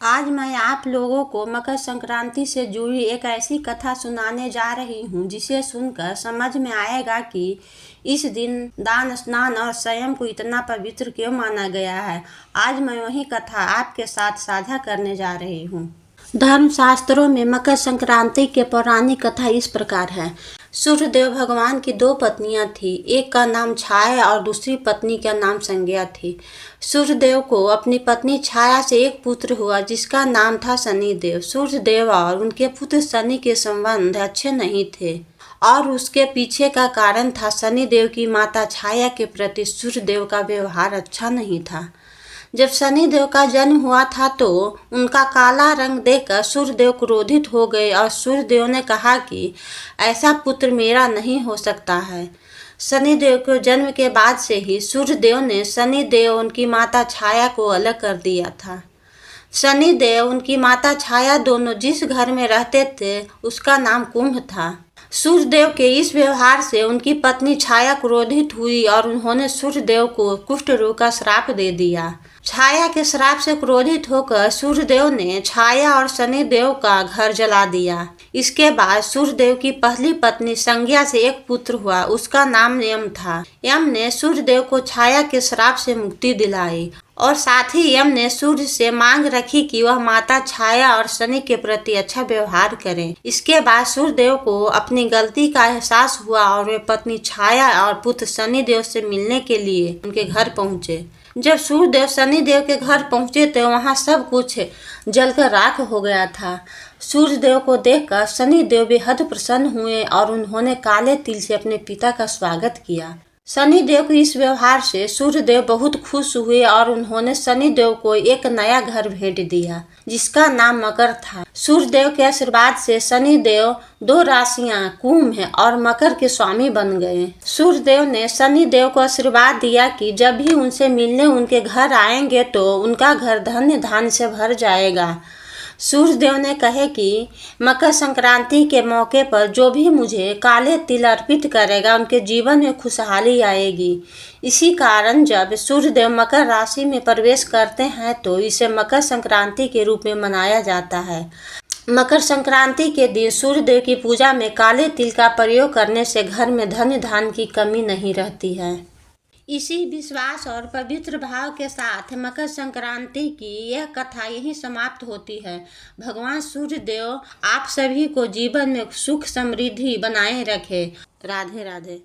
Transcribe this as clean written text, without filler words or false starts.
आज मैं आप लोगों को मकर संक्रांति से जुड़ी एक ऐसी कथा सुनाने जा रही हूँ जिसे सुनकर समझ में आएगा कि इस दिन दान, स्नान और संयम को इतना पवित्र क्यों माना गया है। आज मैं वही कथा आपके साथ साझा करने जा रही हूँ। धर्मशास्त्रों में मकर संक्रांति के पौराणिक कथा इस प्रकार है। सूर्यदेव भगवान की दो पत्नियां थी, एक का नाम छाया और दूसरी पत्नी का नाम संज्ञा थी। सूर्यदेव को अपनी पत्नी छाया से एक पुत्र हुआ जिसका नाम था शनिदेव। सूर्यदेव और उनके पुत्र शनि के संबंध अच्छे नहीं थे और उसके पीछे का कारण था शनिदेव की माता छाया के प्रति सूर्यदेव का व्यवहार अच्छा नहीं था। जब शनिदेव का जन्म हुआ था तो उनका काला रंग देखकर सूर्यदेव क्रोधित हो गए और सूर्यदेव ने कहा कि ऐसा पुत्र मेरा नहीं हो सकता है। शनिदेव के जन्म के बाद से ही सूर्यदेव ने शनिदेव उनकी माता छाया को अलग कर दिया था। शनिदेव उनकी माता छाया दोनों जिस घर में रहते थे उसका नाम कुंभ था। सूर्यदेव के इस व्यवहार से उनकी पत्नी छाया क्रोधित हुई और उन्होंने सूर्यदेव को कुष्ठ रोग का श्राप दे दिया। छाया के श्राप से क्रोधित होकर सूर्यदेव ने छाया और शनिदेव का घर जला दिया। इसके बाद सूर्यदेव की पहली पत्नी संज्ञा से एक पुत्र हुआ, उसका नाम यम था। यम ने सूर्यदेव को छाया के श्राप से मुक्ति दिलाई और साथ ही यम ने सूर्य से मांग रखी कि वह माता छाया और शनि के प्रति अच्छा व्यवहार करें। इसके बाद सूर्यदेव को अपनी गलती का एहसास हुआ और वे पत्नी छाया और पुत्र शनिदेव से मिलने के लिए उनके घर पहुंचे। जब सूर्यदेव शनिदेव के घर पहुंचे तो वहां सब कुछ जलकर राख हो गया था। सूर्यदेव को देखकर शनिदेव बेहद प्रसन्न हुए और उन्होंने काले तिल से अपने पिता का स्वागत किया। शनिदेव के इस व्यवहार से सूर्यदेव बहुत खुश हुए और उन्होंने शनिदेव को एक नया घर भेंट दिया जिसका नाम मकर था। सूर्यदेव के आशीर्वाद से शनिदेव दो राशियां कुंभ और मकर के स्वामी बन गए। सूर्यदेव ने शनिदेव को आशीर्वाद दिया कि जब भी उनसे मिलने उनके घर आएंगे तो उनका घर धन्य धान्य से भर जाएगा। सूर्यदेव ने कहे कि मकर संक्रांति के मौके पर जो भी मुझे काले तिल अर्पित करेगा उनके जीवन में खुशहाली आएगी। इसी कारण जब सूर्यदेव मकर राशि में प्रवेश करते हैं तो इसे मकर संक्रांति के रूप में मनाया जाता है। मकर संक्रांति के दिन सूर्यदेव की पूजा में काले तिल का प्रयोग करने से घर में धन धान्य की कमी नहीं रहती है। इसी विश्वास और पवित्र भाव के साथ मकर संक्रांति की यह कथा यहीं समाप्त होती है। भगवान सूर्यदेव आप सभी को जीवन में सुख समृद्धि बनाए रखे। राधे राधे।